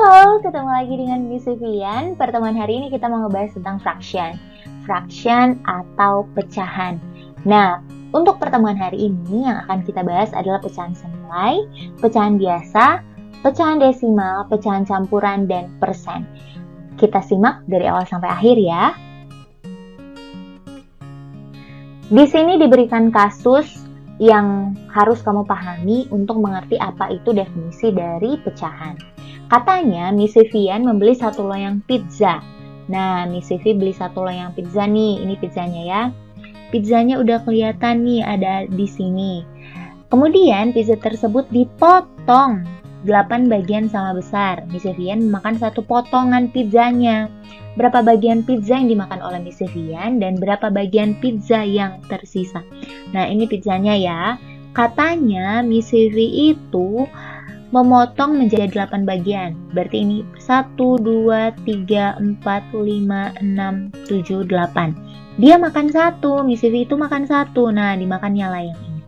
Halo, ketemu lagi dengan Miss Vivian. Pertemuan hari ini kita mau ngebahas tentang fraction. Fraction atau pecahan. Nah, untuk pertemuan hari ini yang akan kita bahas adalah pecahan senilai, pecahan biasa, pecahan desimal, pecahan campuran, dan persen. Kita simak dari awal sampai akhir ya. Di sini diberikan kasus yang harus kamu pahami untuk mengerti apa itu definisi dari pecahan. Katanya Miss Vivian membeli 1 loyang pizza. Nah, Miss Vivi beli 1 loyang pizza nih. Ini pizzanya ya. Pizzanya udah kelihatan nih ada di sini. Kemudian pizza tersebut dipotong 8 bagian sama besar. Miss Vivian memakan 1 potongan pizzanya. Berapa bagian pizza yang dimakan oleh Miss Vivian dan berapa bagian pizza yang tersisa? Nah, ini pizzanya ya. Katanya Miss Vivi itu memotong menjadi 8 bagian. Berarti ini 1, 2, 3, 4, 5, 6, 7, 8. Dia makan 1, Miss Vivi itu makan 1. Nah, dimakannya lah yang ini.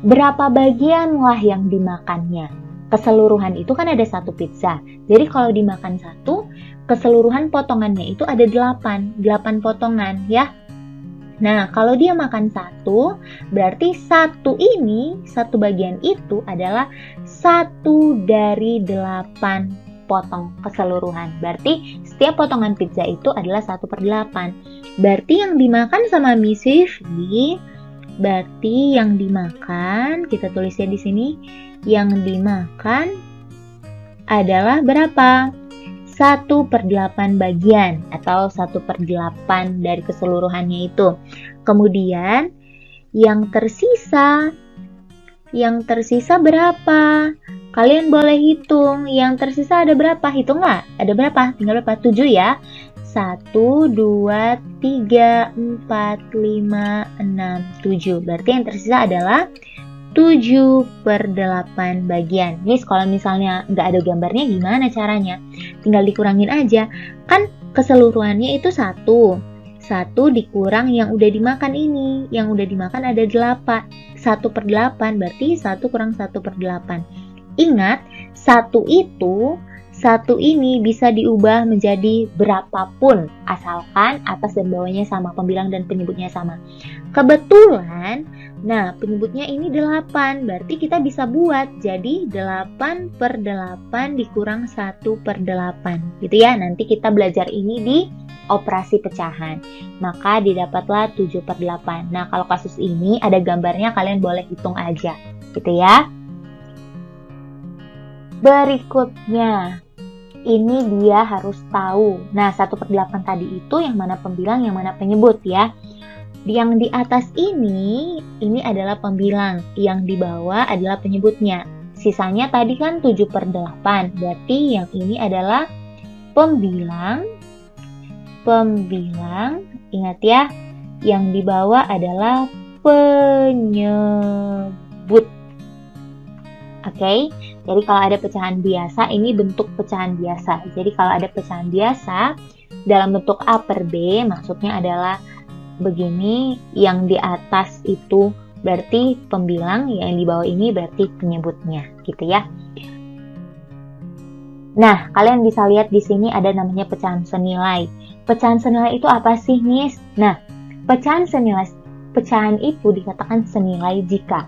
Berapa bagian lah yang dimakannya? Keseluruhan itu kan ada 1 pizza. Jadi kalau dimakan 1, keseluruhan potongannya itu ada 8 potongan ya. Nah, kalau dia makan 1, berarti 1 bagian itu adalah 1 dari 8 potong keseluruhan. Berarti setiap potongan pizza itu adalah 1/8. Berarti yang dimakan sama Miss Vivi, berarti yang dimakan, kita tulisnya di sini, yang dimakan adalah berapa? 1/8 bagian atau 1/8 dari keseluruhannya itu. Kemudian yang tersisa berapa? Kalian boleh hitung. Yang tersisa ada berapa? Hitung nggak? Ada berapa? Tinggal berapa? 7 ya. 1, 2, 3, 4, 5, 6, 7. Berarti yang tersisa adalah 7/8 bagian. Miss, kalau misalnya nggak ada gambarnya gimana caranya? Tinggal dikurangin aja. Kan keseluruhannya itu 1. 1 dikurang yang udah dimakan ini. Yang udah dimakan ada 8. 1/8 berarti 1 kurang 1/8. Ingat, 1 ini bisa diubah menjadi berapapun asalkan atas dan bawahnya sama, pembilang dan penyebutnya sama. Kebetulan, nah penyebutnya ini 8, berarti kita bisa buat jadi 8/8 dikurang 1/8 gitu ya. Nanti kita belajar ini di operasi pecahan, maka didapatlah 7/8. Nah, kalau kasus ini ada gambarnya, kalian boleh hitung aja gitu ya. Berikutnya, ini dia harus tahu. Nah, 1/8 tadi itu yang mana pembilang, yang mana penyebut ya. Yang di atas ini adalah pembilang, yang di bawah adalah penyebutnya. Sisanya tadi kan 7/8, berarti yang ini adalah pembilang. Ingat ya, yang di bawah adalah penyebut. Oke, jadi kalau ada pecahan biasa, ini bentuk pecahan biasa. Jadi kalau ada pecahan biasa dalam bentuk A/B, maksudnya adalah begini, yang di atas itu berarti pembilang, yang di bawah ini berarti penyebutnya, gitu ya. Nah, kalian bisa lihat di sini ada namanya pecahan senilai. Pecahan senilai itu apa sih, Miss? Nah, pecahan itu dikatakan senilai jika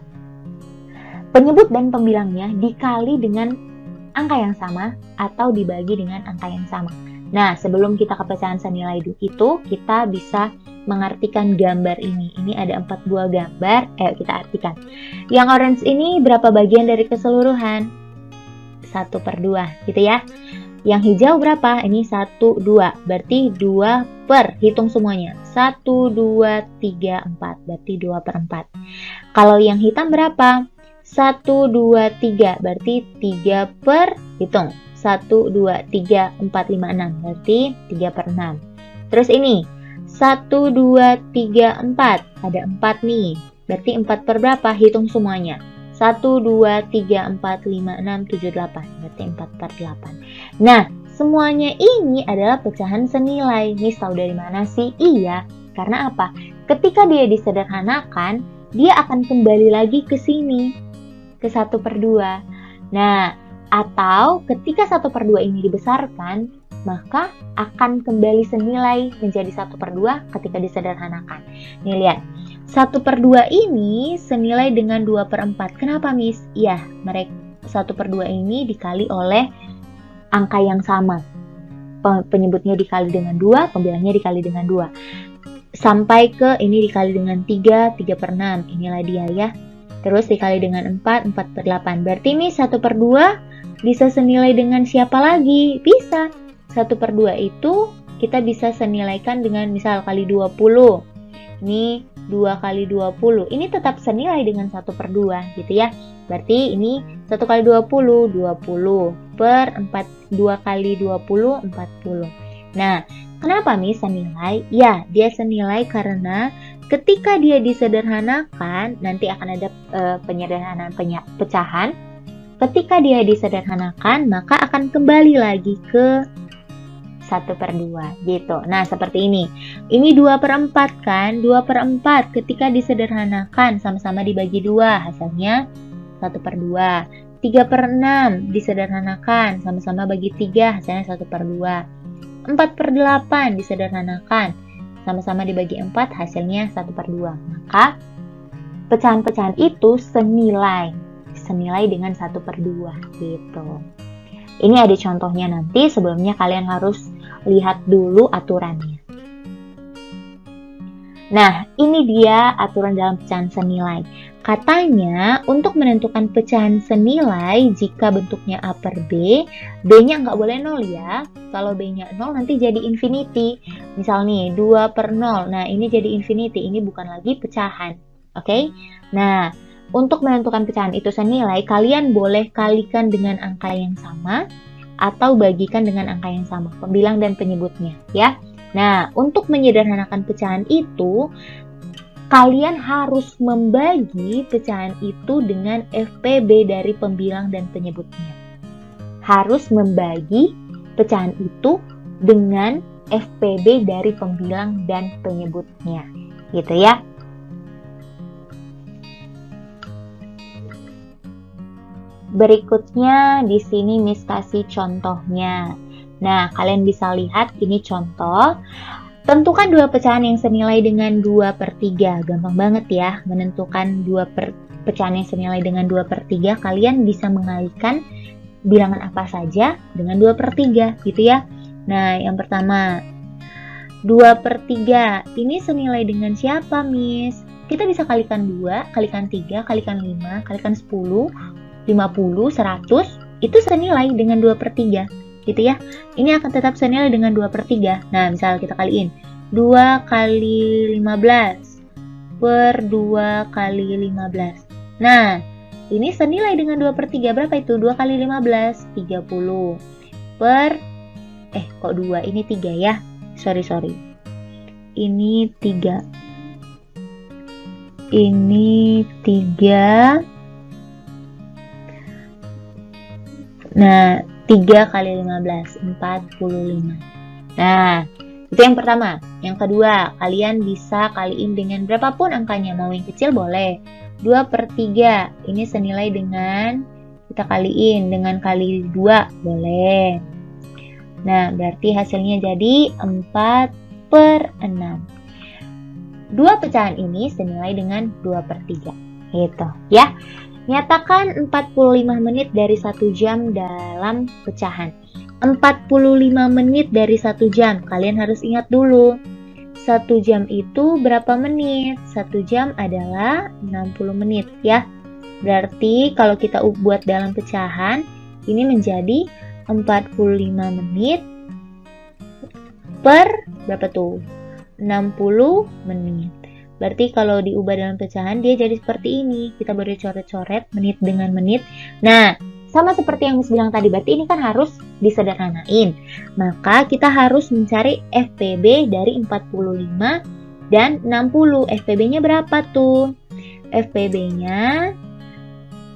penyebut dan pembilangnya dikali dengan angka yang sama atau dibagi dengan angka yang sama. Nah, sebelum kita ke pecahan senilai itu, kita bisa mengartikan gambar ini. Ini ada 4 buah gambar. Ayo kita artikan. Yang orange ini berapa bagian dari keseluruhan? 1/2 gitu ya. Yang hijau berapa? Ini 1, 2. Berarti 2 hitung semuanya. 1, 2, 3, 4. Berarti 2/4. Kalau yang hitam berapa? 1, 2, 3. Berarti 3 hitung. 1, 2, 3, 4, 5, 6. Berarti 3/6. Terus ini 1, 2, 3, 4. Ada 4 nih. Berarti 4 berapa? Hitung semuanya. 1, 2, 3, 4, 5, 6, 7, 8. Berarti 4/8. Nah, semuanya ini adalah pecahan senilai. Miss tahu dari mana sih? Iya, karena apa? Ketika dia disederhanakan, dia akan kembali lagi ke sini, ke 1/2. Nah, Atau ketika 1/2 ini dibesarkan, maka akan kembali senilai menjadi 1/2 ketika disederhanakan. Nih lihat, 1/2 ini senilai dengan 2/4. Kenapa, Miss? Ya, mereka 1/2 ini dikali oleh angka yang sama. Penyebutnya dikali dengan 2, pembilangnya dikali dengan 2. Sampai ke ini dikali dengan 3, 3/6. Inilah dia ya. Terus dikali dengan 4, 4/8. Berarti nih 1/2 bisa senilai dengan siapa lagi? Bisa. 1/2 itu kita bisa senilaikan dengan misal kali 20. Ini 2 kali 20. Ini tetap senilai dengan 1/2 gitu ya. Berarti ini 1 kali 20, 20 per 4, 2 kali 20, 40. Nah, kenapa nih senilai? Ya, dia senilai karena ketika dia disederhanakan, nanti akan ada penyederhanaan pecahan. Ketika dia disederhanakan, maka akan kembali lagi ke 1/2 gitu. Nah, seperti ini. Ini 2/4 kan? 2/4 ketika disederhanakan sama-sama dibagi 2, hasilnya 1/2. 3/6 disederhanakan sama-sama bagi 3, hasilnya 1/2. 4/8 disederhanakan sama-sama dibagi 4, hasilnya 1/2. Maka pecahan-pecahan itu senilai dengan 1/2 gitu. Ini ada contohnya nanti, sebelumnya kalian harus lihat dulu aturannya. Nah, ini dia aturan dalam pecahan senilai. Katanya, untuk menentukan pecahan senilai, jika bentuknya A per B, B-nya nggak boleh 0 ya. Kalau B-nya 0, nanti jadi infinity. Misal nih, 2/0. Nah, ini jadi infinity. Ini bukan lagi pecahan. Oke? Nah, untuk menentukan pecahan itu senilai, kalian boleh kalikan dengan angka yang sama atau bagikan dengan angka yang sama, pembilang dan penyebutnya ya. Nah, untuk menyederhanakan pecahan itu, kalian harus membagi pecahan itu dengan FPB dari pembilang dan penyebutnya. Harus membagi pecahan itu dengan FPB dari pembilang dan penyebutnya. Gitu ya. Berikutnya di sini Miss kasih contohnya. Nah, kalian bisa lihat ini contoh. Tentukan dua pecahan yang senilai dengan 2/3. Gampang banget ya menentukan pecahan yang senilai dengan 2/3. Kalian bisa mengalihkan bilangan apa saja dengan 2/3 gitu ya. Nah, yang pertama 2/3 ini senilai dengan siapa, Miss? Kita bisa kalikan 2, kalikan 3, kalikan 5, kalikan 10, 50, 100, itu senilai dengan 2/3 gitu ya. Ini akan tetap senilai dengan 2/3. Nah, misal kita kaliin 2 kali 15 per 2 kali 15. Nah, ini senilai dengan 2/3. Berapa itu? 2 kali 15, 30 per kok 2? Ini 3 ya. Sorry. Ini 3. Ini 3. Nah, 3 kali 15, 45. Nah, itu yang pertama. Yang kedua, kalian bisa kaliin dengan berapapun angkanya. Mau yang kecil boleh. 2/3. Ini senilai dengan, kita kaliin dengan kali 2, boleh. Nah, berarti hasilnya jadi 4/6. Dua pecahan ini senilai dengan 2/3. Gitu ya. Nyatakan 45 menit dari 1 jam dalam pecahan. 45 menit dari 1 jam. Kalian harus ingat dulu. 1 jam itu berapa menit? 1 jam adalah 60 menit ya. Berarti kalau kita buat dalam pecahan, ini menjadi 45 menit per berapa tuh? 60 menit. Berarti kalau diubah dalam pecahan, dia jadi seperti ini. Kita boleh coret-coret menit dengan menit. Nah, sama seperti yang Miss bilang tadi, berarti ini kan harus disederhanain. Maka kita harus mencari FPB dari 45 dan 60. FPB-nya berapa tuh? FPB-nya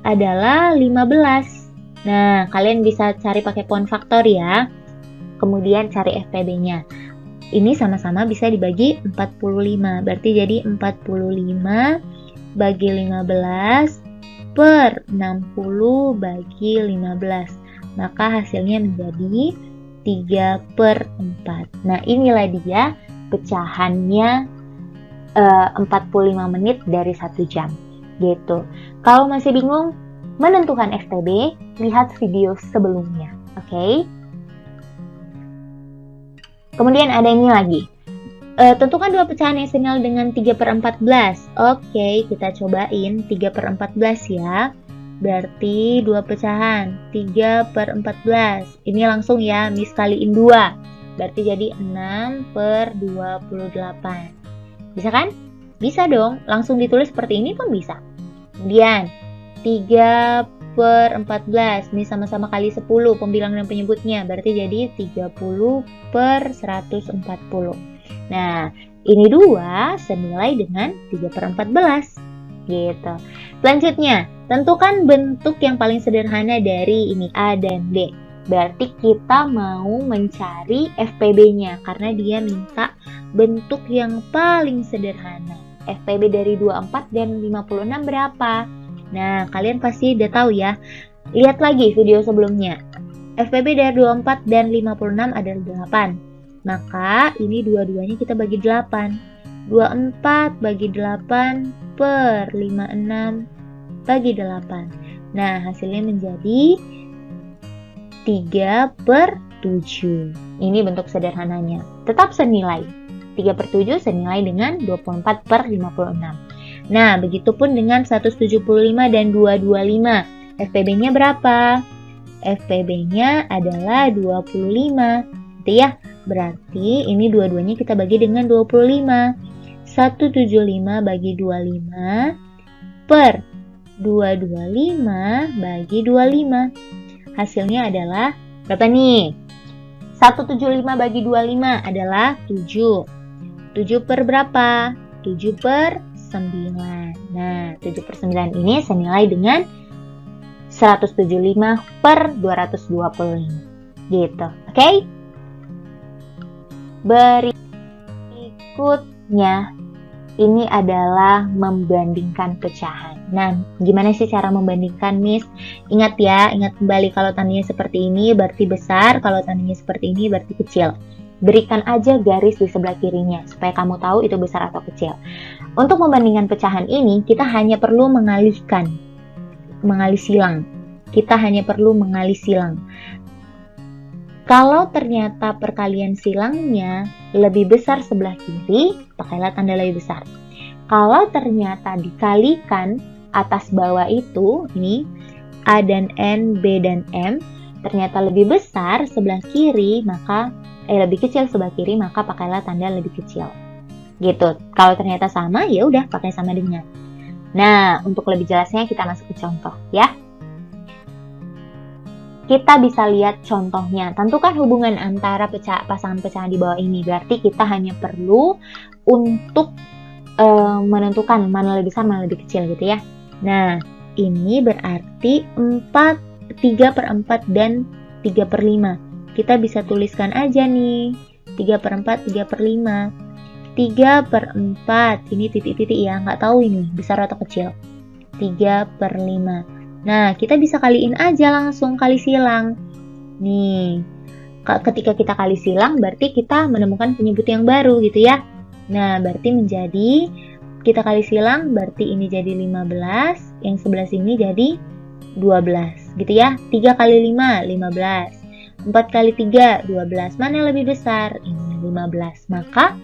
adalah 15. Nah, kalian bisa cari pakai poin faktor ya. Kemudian cari FPB-nya. Ini sama-sama bisa dibagi 45. Berarti jadi 45 bagi 15 per 60 bagi 15. maka hasilnya menjadi 3/4. Nah, inilah dia pecahannya 45 menit dari 1 jam. Gitu. Kalau masih bingung menentukan FTB, lihat video sebelumnya. Oke? Kemudian ada ini lagi. Tentukan dua pecahan yang senilai dengan 3/14. Oke, kita cobain 3/14 ya. Berarti dua pecahan 3/14. Ini langsung ya, Miss kaliin 2. Berarti jadi 6/28. Bisa kan? Bisa dong, langsung ditulis seperti ini pun bisa. Kemudian 3/14. Ini sama-sama kali 10 pembilang dan penyebutnya. Berarti jadi 30/140. Nah, ini 2 senilai dengan 3/14. Gitu. Selanjutnya, tentukan bentuk yang paling sederhana dari ini A dan B. Berarti kita mau mencari FPB-nya karena dia minta bentuk yang paling sederhana. FPB dari 24 dan 56 berapa? Nah, kalian pasti udah tahu ya. Lihat lagi video sebelumnya. FPB dari 24 dan 56 adalah 8. Maka ini dua-duanya kita bagi 8. 24 bagi 8 per 56 bagi 8. Nah, hasilnya menjadi 3/7. Ini bentuk sederhananya. Tetap senilai. 3/7 senilai dengan 24/56. Nah, begitupun dengan 175 dan 225. FPB-nya berapa? FPB-nya adalah 25. Gitu ya. Berarti ini dua-duanya kita bagi dengan 25. 175 bagi 25 per 225 bagi 25. Hasilnya adalah berapa nih? 175 bagi 25 adalah 7. 7 per berapa? 7/9. Nah, 7/9 ini senilai dengan 175/225. Gitu. Oke? Berikutnya, ini adalah membandingkan pecahan. Nah, gimana sih cara membandingkan, Miss? Ingat ya, ingat kembali kalau tandanya seperti ini berarti besar, kalau tandanya seperti ini berarti kecil. Berikan aja garis di sebelah kirinya, supaya kamu tahu itu besar atau kecil. Untuk membandingkan pecahan ini, kita hanya perlu mengalih silang. Kita hanya perlu mengalih silang. Kalau ternyata perkalian silangnya lebih besar sebelah kiri, pakailah tanda lebih besar. Kalau ternyata dikalikan atas bawah itu, ini A dan N, B dan M, ternyata lebih besar sebelah kiri, maka lebih kecil sebelah kiri, maka pakailah tanda lebih kecil. Gitu. Kalau ternyata sama, ya udah pakai sama dengan. Nah, untuk lebih jelasnya kita masuk ke contoh ya. Kita bisa lihat contohnya. Tentukan hubungan antara pasangan pecahan di bawah ini. Berarti kita hanya perlu untuk menentukan mana lebih besar, mana lebih kecil gitu ya. Nah, ini berarti 3/4 dan 3/5. Kita bisa tuliskan aja nih. 3/4, 3/5. 3/4, ini titik-titik ya, nggak tahu ini besar atau kecil. 3/5. Nah, kita bisa kaliin aja langsung, kali silang. Nih, ketika kita kali silang, berarti kita menemukan penyebut yang baru gitu ya. Nah, berarti menjadi, kita kali silang, berarti ini jadi 15, yang sebelah sini jadi 12, gitu ya. 3 kali 5, 15. 4 kali 3, 12. Mana yang lebih besar? Ini 15. Maka,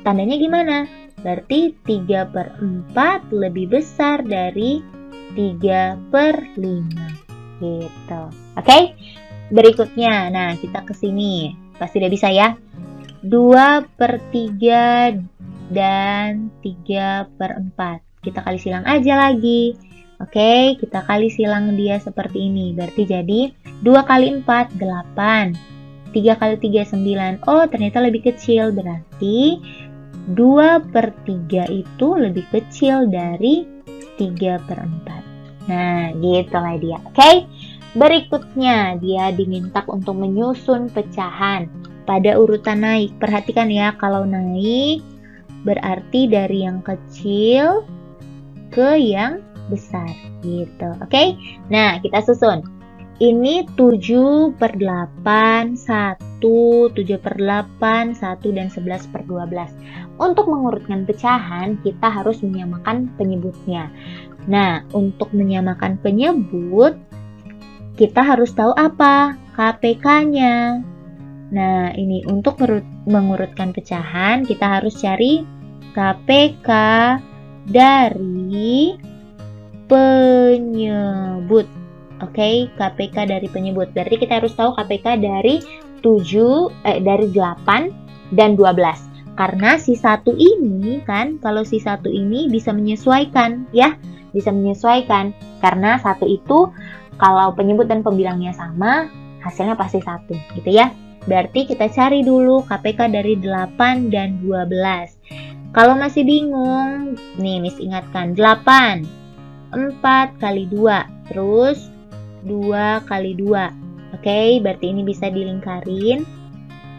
tandanya gimana? Berarti 3/4 lebih besar dari 3/5. Gitu. Oke? Berikutnya, nah kita ke sini. Pasti udah bisa ya. 2/3 dan 3/4. Kita kali silang aja lagi. Oke, kita kali silang dia seperti ini. Berarti jadi 2 kali 4, 8. 3 kali 3, 9. Oh, ternyata lebih kecil. Berarti 2/3 itu lebih kecil dari 3/4. Nah, gitulah dia. Oke? Berikutnya, dia diminta untuk menyusun pecahan pada urutan naik. Perhatikan ya, kalau naik berarti dari yang kecil ke yang besar gitu. Oke? Nah, kita susun. Ini 7/8, 1, 7/8, 1, dan 11/12. Untuk mengurutkan pecahan, kita harus menyamakan penyebutnya. Nah, untuk menyamakan penyebut, kita harus tahu apa? KPK-nya. Nah, ini untuk mengurutkan pecahan, kita harus cari KPK dari penyebut. Oke, KPK dari penyebut. Berarti kita harus tahu KPK dari 8 dan 12. Karena si 1 ini kan, kalau si 1 ini bisa menyesuaikan ya, bisa menyesuaikan. Karena 1 itu kalau penyebut dan pembilangnya sama, hasilnya pasti 1 gitu ya. Berarti kita cari dulu KPK dari 8 dan 12. Kalau masih bingung, nih Miss ingatkan, 8 4 kali 2, terus 2 kali 2. Oke, berarti ini bisa dilingkarin.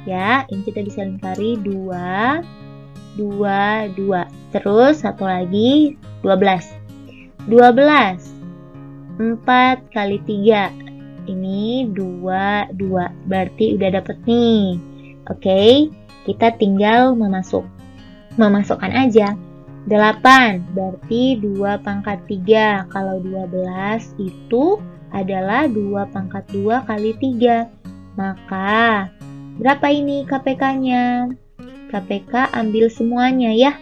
Ya, ini kita bisa lingkari 2, 2, 2. Terus satu lagi 12. 12 4 kali 3. Ini 2, 2. Berarti udah dapet nih. Oke, kita tinggal memasukkan aja. 8 berarti 2 pangkat 3. Kalau 12 itu adalah 2 pangkat 2 kali 3. Maka berapa ini KPK-nya? KPK ambil semuanya ya.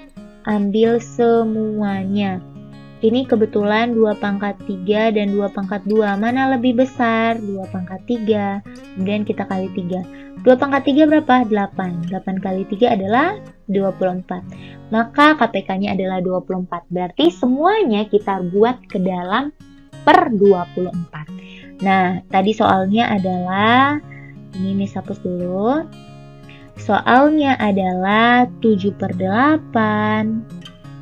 Ambil semuanya. Ini kebetulan 2 pangkat 3 dan 2 pangkat 2. Mana lebih besar? 2 pangkat 3. Kemudian kita kali 3. 2 pangkat 3 berapa? 8. 8 kali 3 adalah 24. Maka KPK-nya adalah 24. Berarti semuanya kita buat ke dalam per 24. Nah, tadi soalnya adalah, ini Miss hapus dulu. Soalnya adalah 7/8,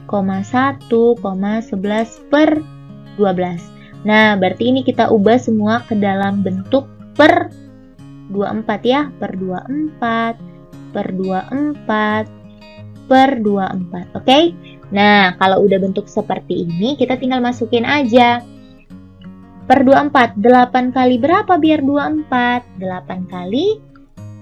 1,11/12. Nah, berarti ini kita ubah semua ke dalam bentuk per 24 ya. Per 24, per 24, per 24. Oke? Nah, kalau udah bentuk seperti ini, kita tinggal masukin aja. Per 24, 8 kali berapa biar 24? 8 kali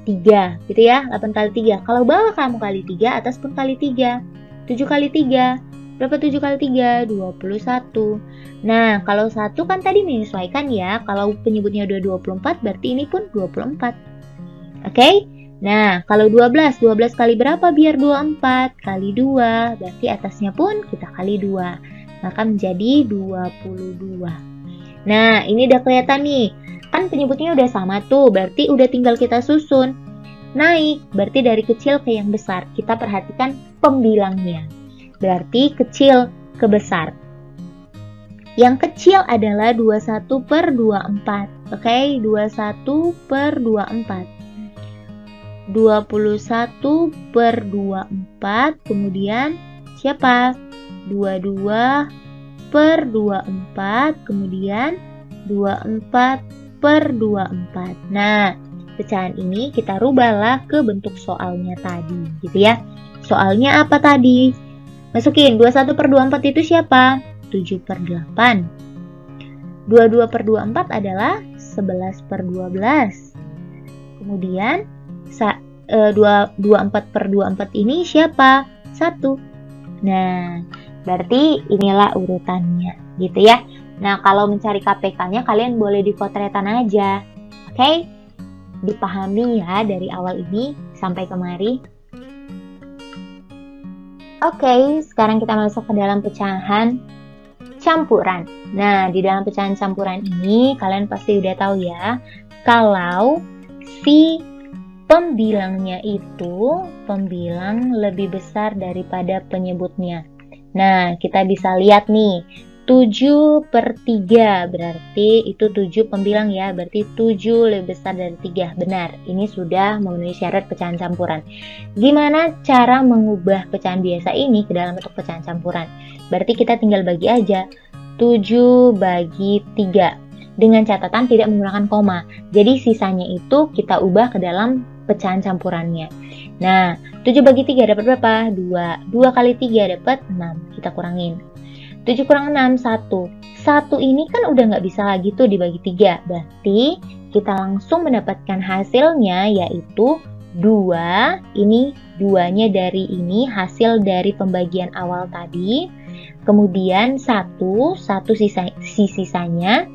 3, gitu ya. 8 kali 3. Kalau bawah kamu kali 3, atas pun kali 3. 7 kali 3. Berapa 7 kali 3? 21. Nah, kalau 1 kan tadi menyesuaikan ya. Kalau penyebutnya udah 24, berarti ini pun 24. Oke? Nah, kalau 12 kali berapa biar 24? Kali 2, berarti atasnya pun kita kali 2. Maka menjadi 22. Nah, ini udah kelihatan nih. Kan penyebutnya udah sama tuh, berarti udah tinggal kita susun. Naik, berarti dari kecil ke yang besar. Kita perhatikan pembilangnya. Berarti kecil ke besar. Yang kecil adalah 21/24. Oke, 21/24. 21/24, kemudian siapa? 22/24, kemudian 24/24. Nah, pecahan ini kita rubahlah ke bentuk soalnya tadi, gitu ya. Soalnya apa tadi? Masukin 21/24 itu siapa? 7/8. 22/24 adalah 11/12. Kemudian 24/24 ini siapa? 1. Nah, berarti inilah urutannya, gitu ya. Nah, kalau mencari KPK-nya kalian boleh dipotretan aja. Oke? Dipahami ya dari awal ini sampai kemari. Oke, sekarang kita masuk ke dalam pecahan campuran. Nah, di dalam pecahan campuran ini kalian pasti udah tahu ya, kalau si pembilangnya itu pembilang lebih besar daripada penyebutnya. Nah, kita bisa lihat nih, 7/3 berarti itu 7 pembilang ya, berarti 7 lebih besar dari 3. Benar, ini sudah memenuhi syarat pecahan campuran. Gimana cara mengubah pecahan biasa ini ke dalam bentuk pecahan campuran? Berarti kita tinggal bagi aja, 7 bagi 3. Dengan catatan tidak menggunakan koma. Jadi sisanya itu kita ubah ke dalam pecahan campurannya. Nah, 7 bagi 3 dapat berapa? 2. 2 kali 3 dapat 6. Kita kurangin. 7 kurang 6, 1. 1 ini kan udah nggak bisa lagi tuh dibagi 3. Berarti kita langsung mendapatkan hasilnya yaitu 2. Ini 2-nya dari ini, hasil dari pembagian awal tadi. Kemudian 1 sisanya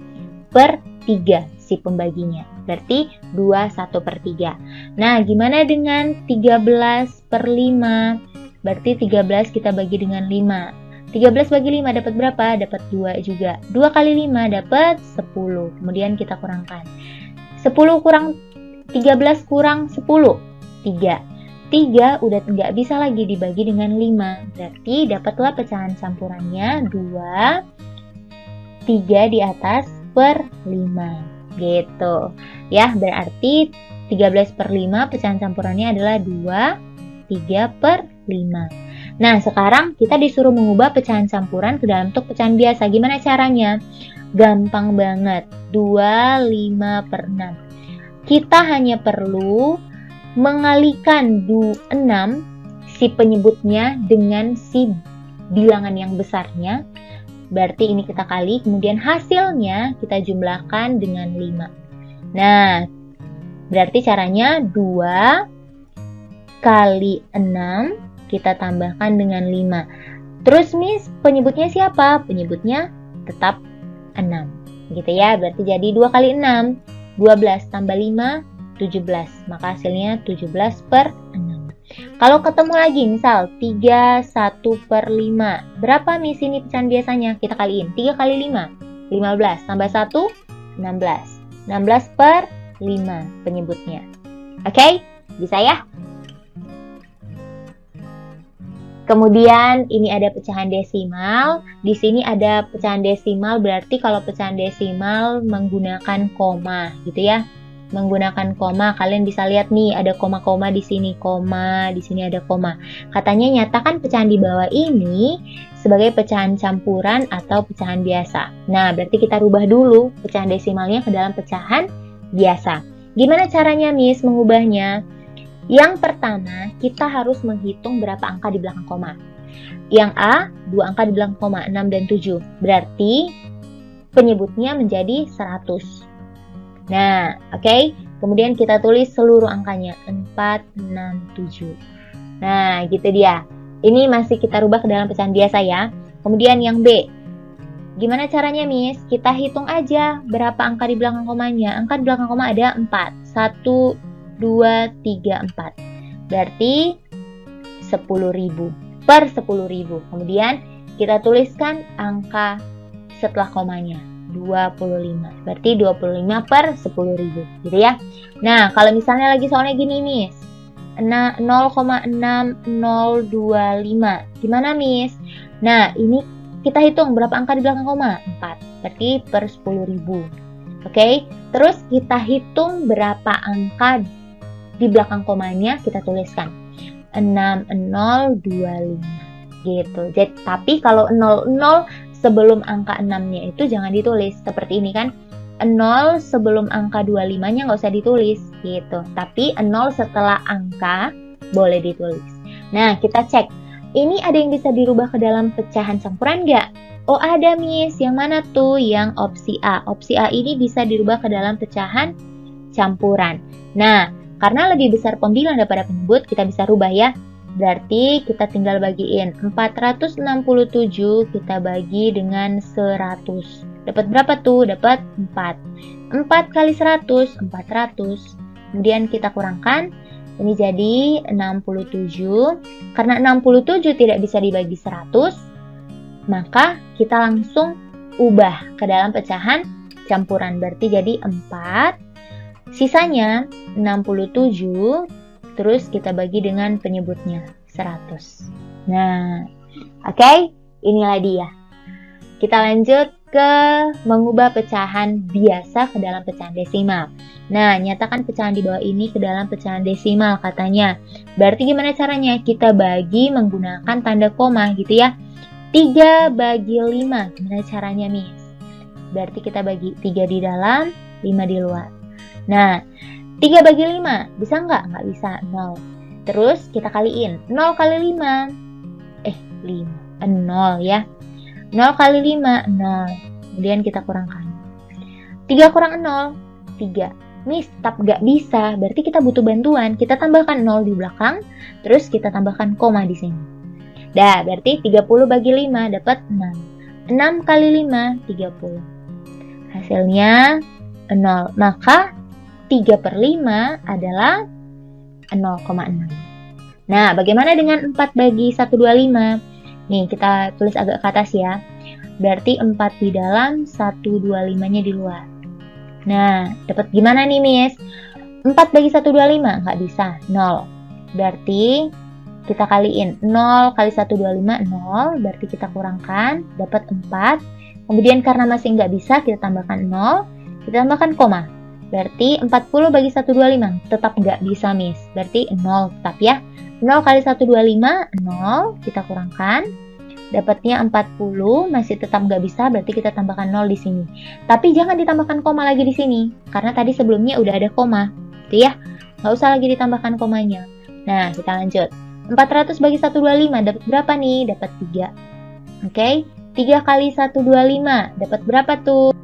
per 3 si pembaginya. Berarti 2 1 per 3. Nah, gimana dengan 13 per 5? Berarti 13 kita bagi dengan 5. 13 bagi 5 dapat berapa? Dapat 2 juga. 2 kali 5 dapat 10. Kemudian kita kurangkan. 10 kurang 13 kurang 10. 3. 3 udah nggak bisa lagi dibagi dengan 5. Berarti dapatlah pecahan campurannya 2. 3 di atas per 5. Gitu. Ya, berarti 13 per 5 pecahan campurannya adalah 2. 3 per 5. Nah, sekarang kita disuruh mengubah pecahan campuran ke dalam bentuk pecahan biasa. Gimana caranya? Gampang banget. 2, 5 per 6. Kita hanya perlu mengalikan 6 si penyebutnya dengan si bilangan yang besarnya. Berarti ini kita kali, kemudian hasilnya kita jumlahkan dengan 5. Nah, berarti caranya 2 kali 6 kita tambahkan dengan 5. Terus Miss, penyebutnya siapa? Penyebutnya tetap 6. Gitu ya, berarti jadi 2 kali 6, 12 tambah 5, 17. Maka hasilnya 17 per 6. Kalau ketemu lagi, misal 3 1 per 5. Berapa Miss ini pecahan biasanya? Kita kaliin. 3 kali 5, 15. Tambah 1, 16. 16 per 5 penyebutnya. Oke? Bisa ya? Kemudian ini ada pecahan desimal. Di sini ada pecahan desimal, berarti kalau pecahan desimal menggunakan koma, gitu ya. Menggunakan koma, kalian bisa lihat nih ada koma-koma di sini, koma, di sini ada koma. Katanya nyatakan pecahan di bawah ini sebagai pecahan campuran atau pecahan biasa. Nah, berarti kita rubah dulu pecahan desimalnya ke dalam pecahan biasa. Gimana caranya Miss mengubahnya? Yang pertama, kita harus menghitung berapa angka di belakang koma. Yang A, 2 angka di belakang koma, 6 dan 7. Berarti penyebutnya menjadi 100. Nah, oke. Kemudian kita tulis seluruh angkanya, 4, 6, 7. Nah, gitu dia. Ini masih kita rubah ke dalam pecahan biasa ya. Kemudian yang B. Gimana caranya, Miss? Kita hitung aja berapa angka di belakang komanya. Angka di belakang koma ada 4. 1, 2, 3, 4. Berarti 10.000 per 10.000. Kemudian kita tuliskan angka setelah komanya, 25. Berarti 25 per 10.000, gitu ya. Nah, kalau misalnya lagi soalnya gini, Miss. 0,6025. Gimana, Miss? Nah, ini kita hitung berapa angka di belakang koma? 4. Berarti per 10.000. Oke? Terus kita hitung berapa angka di belakang komanya, kita tuliskan 6025 gitu. Jadi, tapi kalau 00 sebelum angka 6-nya itu jangan ditulis seperti ini kan. 0 sebelum angka 25-nya nggak usah ditulis gitu. Tapi 0 setelah angka boleh ditulis. Nah, kita cek. Ini ada yang bisa dirubah ke dalam pecahan campuran nggak? Oh, ada, Miss. Yang mana tuh? Yang opsi A. Opsi A ini bisa dirubah ke dalam pecahan campuran. Nah, karena lebih besar pembilang daripada penyebut, kita bisa rubah ya. Berarti kita tinggal bagiin 467 kita bagi dengan 100. Dapat berapa tuh? Dapat 4. 4 kali 100, 400. Kemudian kita kurangkan. Ini jadi 67. Karena 67 tidak bisa dibagi 100, maka kita langsung ubah ke dalam pecahan campuran. Berarti jadi 4. Sisanya 67, terus kita bagi dengan penyebutnya 100. Nah, oke, inilah dia. Kita lanjut ke mengubah pecahan biasa ke dalam pecahan desimal. Nah, nyatakan pecahan di bawah ini ke dalam pecahan desimal katanya. Berarti gimana caranya? Kita bagi menggunakan tanda koma gitu ya. 3 bagi 5. Gimana caranya, Miss? Berarti kita bagi 3 di dalam, 5 di luar. Nah, 3 bagi 5, bisa nggak? Nggak bisa, 0. Terus kita kaliin, 0 kali 5, 0 ya. 0 kali 5, 0. Kemudian kita kurangkan. 3 kurang 0, 3. Miss, tetap gak bisa, berarti kita butuh bantuan. Kita tambahkan 0 di belakang, terus kita tambahkan koma di sini. Dah, berarti 30 bagi 5 dapat 6. 6 kali 5, 30. Hasilnya 0. Maka 3 per 5 adalah 0,6. Nah, bagaimana dengan 4 bagi 125? Nih, kita tulis agak ke atas ya. Berarti 4 di dalam, 125-nya di luar. Nah, dapat gimana nih, Miss? 4 bagi 125? Nggak bisa, 0. Berarti kita kaliin. 0 kali 125, 0. Berarti kita kurangkan, dapat 4. Kemudian karena masih nggak bisa, kita tambahkan 0. Kita tambahkan koma. Berarti 40 bagi 125. Tetap nggak bisa, Miss. Berarti 0 tetap ya. 0 kali 125, 0. Kita kurangkan. Dapatnya 40, masih tetap nggak bisa, berarti kita tambahkan 0 di sini. Tapi jangan ditambahkan koma lagi di sini, karena tadi sebelumnya udah ada koma. Gitu ya. Nggak usah lagi ditambahkan komanya. Nah, kita lanjut. 400 bagi 125, dapat berapa nih? Dapat 3. Oke. 3 kali 125, dapat berapa tuh?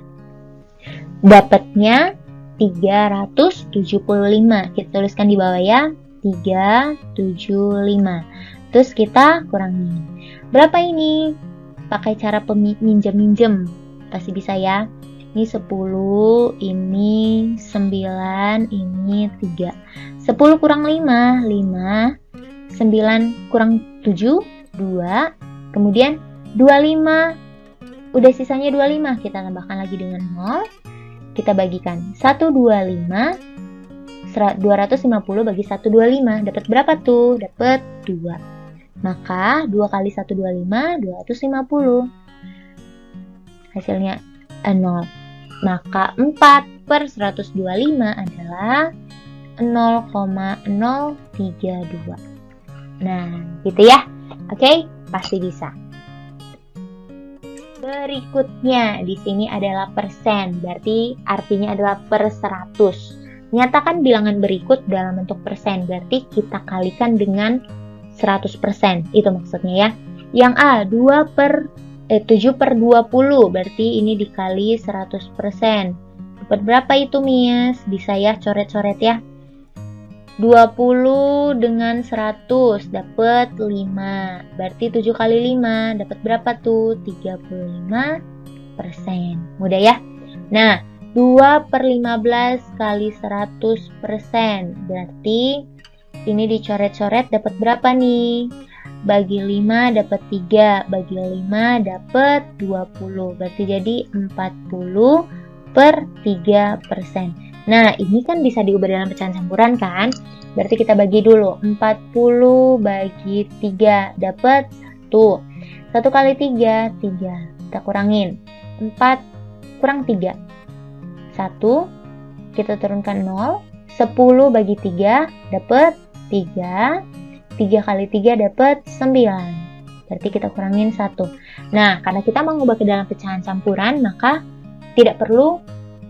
Dapatnya 375. Kita tuliskan di bawah ya. 375. Terus kita kurangi. Berapa ini? Pakai cara minjem-minjem. Pasti bisa ya. Ini 10, ini 9, ini 3. 10 kurang 5, 5. 9 kurang 7, 2. Kemudian 25. Udah sisanya 25. Kita tambahkan lagi dengan 0. Kita bagikan 125. 250 bagi 125. Dapat berapa tuh? Dapat 2. Maka 2 kali 125, 250. Hasilnya 0. Maka 4 per 125 adalah 0,032. Nah, gitu ya. Oke, pasti bisa. Berikutnya di sini adalah persen, berarti artinya adalah per 100. Nyatakan bilangan berikut dalam bentuk persen, berarti kita kalikan dengan 100%, itu maksudnya ya. Yang A, 7 per 20, berarti ini dikali 100%. Dapat berapa itu, Miss? Bisa ya, coret-coret ya. 20 dengan 100 dapat 5. Berarti 7 kali 5 dapat berapa tuh? 35%. Mudah ya? Nah, 2 per 15 kali 100%. Berarti ini dicoret-coret dapat berapa nih? Bagi 5 dapat 3. Bagi 5 dapat 20. Berarti jadi 40 per 3%. Nah, ini kan bisa diubah dalam pecahan campuran kan? Berarti kita bagi dulu. 40 bagi 3 dapat 1. 1 kali 3, 3. Kita kurangin. 4 kurang 3. 1. Kita turunkan 0. 10 bagi 3 dapat 3. 3 kali 3 dapat 9. Berarti kita kurangin 1. Nah, karena kita mau mengubah ke dalam pecahan campuran, maka tidak perlu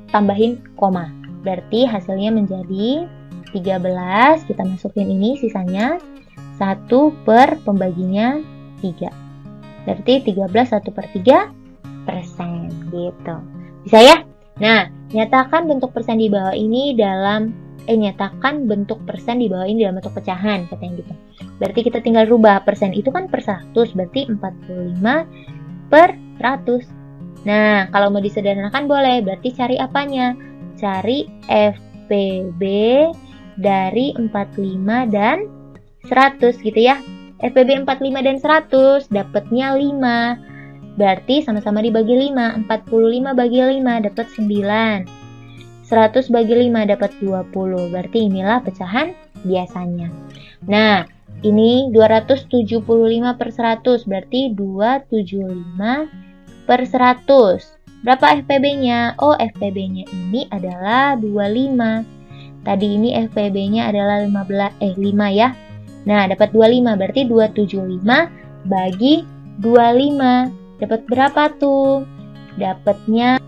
tambahin koma. Berarti hasilnya menjadi 13, kita masukin ini sisanya 1 per pembaginya 3. Berarti 13 1 per 3% gitu. Bisa ya? Nah, nyatakan bentuk persen di bawah ini nyatakan bentuk persen di bawah ini dalam bentuk pecahan, katanya gitu. Berarti kita tinggal rubah persen itu kan per 100, berarti 45 per 100. Nah, kalau mau disederhanakan boleh, berarti cari apanya? Cari FPB dari 45 dan 100 gitu ya. FPB 45 dan 100 dapatnya 5. Berarti sama-sama dibagi 5. 45 bagi 5 dapat 9. 100 bagi 5 dapat 20. Berarti inilah pecahan biasanya. Nah, ini 275 per 100. Berarti 275 per 100. Berapa FPB-nya? Oh, FPB-nya ini adalah 25. Tadi ini FPB-nya adalah 5 ya. Nah, dapat 25. Berarti 275 bagi 25. Dapat berapa tuh? Dapatnya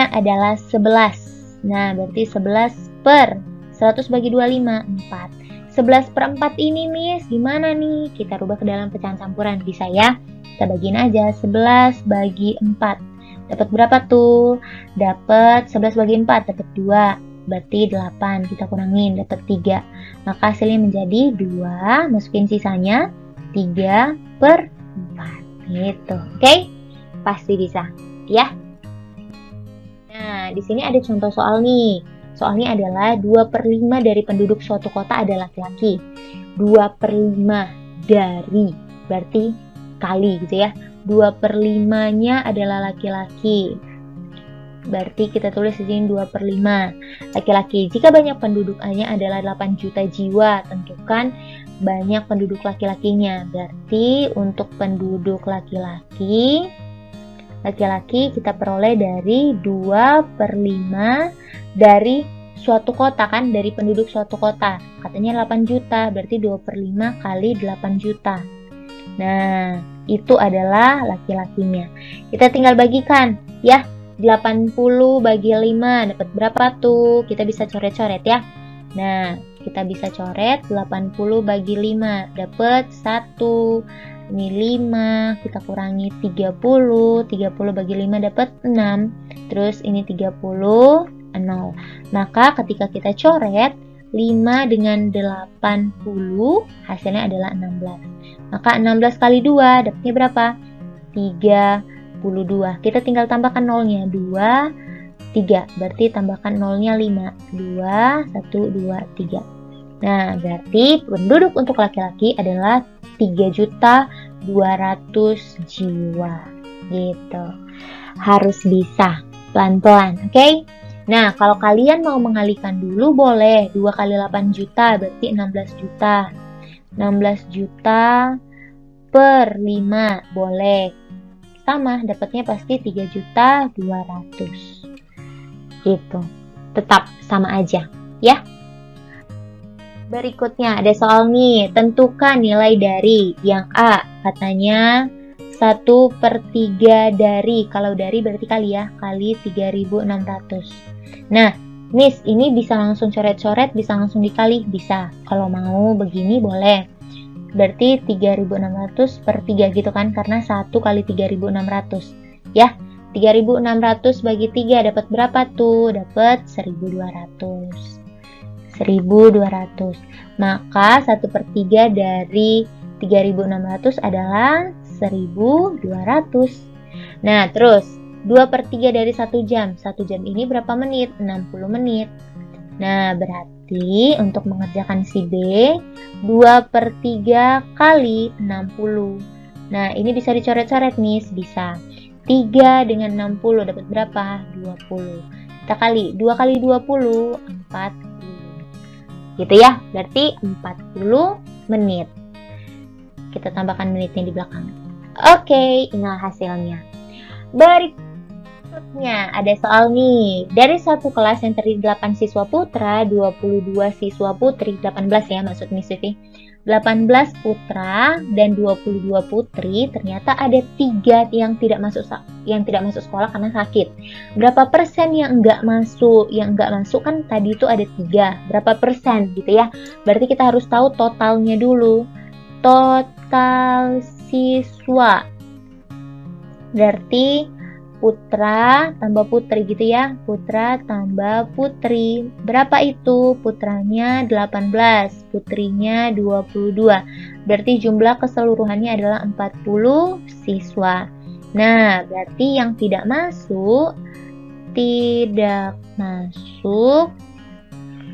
adalah 11. Nah, berarti 11 per 100 bagi 25, 4. 11 per 4 ini, Miss, gimana nih? Kita rubah ke dalam pecahan campuran. Bisa ya? kita bagiin aja. 11 bagi 4. Dapat berapa tuh? Dapat 11 bagi 4, dapat 2. Berarti 8. Kita kurangin, dapat 3. Maka hasilnya menjadi 2. Masukin sisanya 3/4. Gitu. Oke? Pasti bisa, ya. Nah, di sini ada contoh soal nih. Soalnya adalah 2/5 dari penduduk suatu kota adalah laki-laki. 2/5 dari, berarti kali gitu ya. 2/5-nya adalah laki-laki. Berarti kita tulis di sini 2/5 laki-laki. Jika banyak penduduknya adalah 8 juta jiwa, tentukan banyak penduduk laki-lakinya. Berarti untuk penduduk laki-laki kita peroleh dari 2/5 dari suatu kota kan, dari penduduk suatu kota. Katanya 8 juta, berarti 2/5 kali 8 juta. Nah, itu adalah laki-lakinya. Kita tinggal bagikan ya. 80 bagi 5 dapat berapa tuh? Kita bisa coret-coret ya. Nah, kita bisa coret 80 bagi 5 dapat 1. Ini 5, kita kurangi 30. 30 bagi 5 dapat 6. Terus ini 30, 0. Maka ketika kita coret 5 dengan 80 hasilnya adalah 16. Maka 16 kali 2 dapatnya berapa? 32. Kita tinggal tambahkan nolnya. 2, 3. Berarti tambahkan nolnya 5. 2, 1, 2, 3. Nah, berarti penduduk untuk laki-laki adalah 3.200.000 jiwa. Gitu. Harus bisa. Pelan-pelan, oke? Nah, kalau kalian mau mengalihkan dulu boleh. 2 kali 8 juta berarti 16 juta. 16 juta per 5 boleh. Sama, dapatnya pasti 3.200.000. Gitu. Tetap sama aja, ya. Berikutnya ada soal nih, tentukan nilai dari yang A. Katanya 1/3 dari, kalau dari berarti kali ya, kali 3.600. Nah, Miss, ini bisa langsung coret-coret, bisa langsung dikali, bisa. Kalau mau begini boleh. Berarti 3.600 per 3 gitu kan, karena 1 kali 3.600. Ya, 3.600 bagi 3 dapat berapa tuh? Dapat 1.200. 1.200. Maka 1/3 dari 3.600 adalah 1.200. Nah, terus 2/3 dari 1 jam. 1 jam ini berapa menit? 60 menit. Nah, berarti untuk mengerjakan si B, 2/3 kali 60. Nah, ini bisa dicoret-coret, Miss. Bisa. 3 dengan 60 dapat berapa? 20. Kita kali. 2 kali 20, 40. Gitu ya, berarti 40 menit. Kita tambahkan menitnya di belakang. Oke, inilah hasilnya. Berikutnya ada soal nih. Dari satu kelas yang terdiri 8 siswa putra, 22 siswa putri, 18 ya maksud Miss Vivi. 18 putra dan 22 putri, ternyata ada 3 yang tidak masuk sekolah karena sakit. Berapa persen yang enggak masuk? Yang enggak masuk kan tadi itu ada 3. Berapa persen gitu ya? Berarti kita harus tahu totalnya dulu. Total siswa. Berarti putra tambah putri gitu ya. Putra tambah putri. Berapa itu? Putranya 18, putrinya 22. Berarti jumlah keseluruhannya adalah 40 siswa. Nah, berarti yang tidak masuk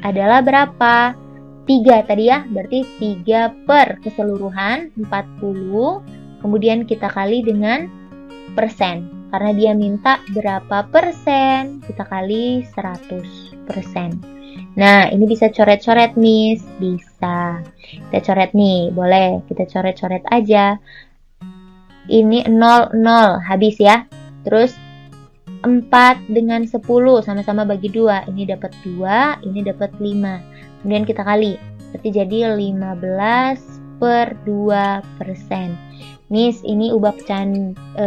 adalah berapa? 3 tadi ya. Berarti 3 per keseluruhan 40. Kemudian kita kali dengan persen. Karena dia minta berapa persen, kita kali 100%. Nah, ini bisa coret-coret, Miss. Bisa. Kita coret nih, boleh. Kita coret-coret aja. Ini 0, 0. Habis ya. Terus 4 dengan 10 sama-sama bagi 2. Ini dapat 2, ini dapat 5. Kemudian kita kali. Berarti jadi 15/2%. Miss, ini ubah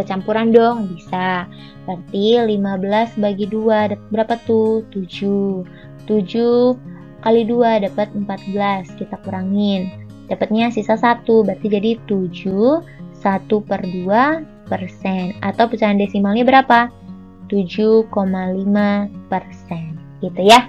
campuran dong. Bisa. Berarti 15 bagi 2 dapat berapa tuh? 7. 7 kali 2 dapat 14. Kita kurangin. Dapatnya sisa 1. Berarti jadi 7 1/2%. Atau pecahan desimalnya berapa? 7,5%. Gitu ya.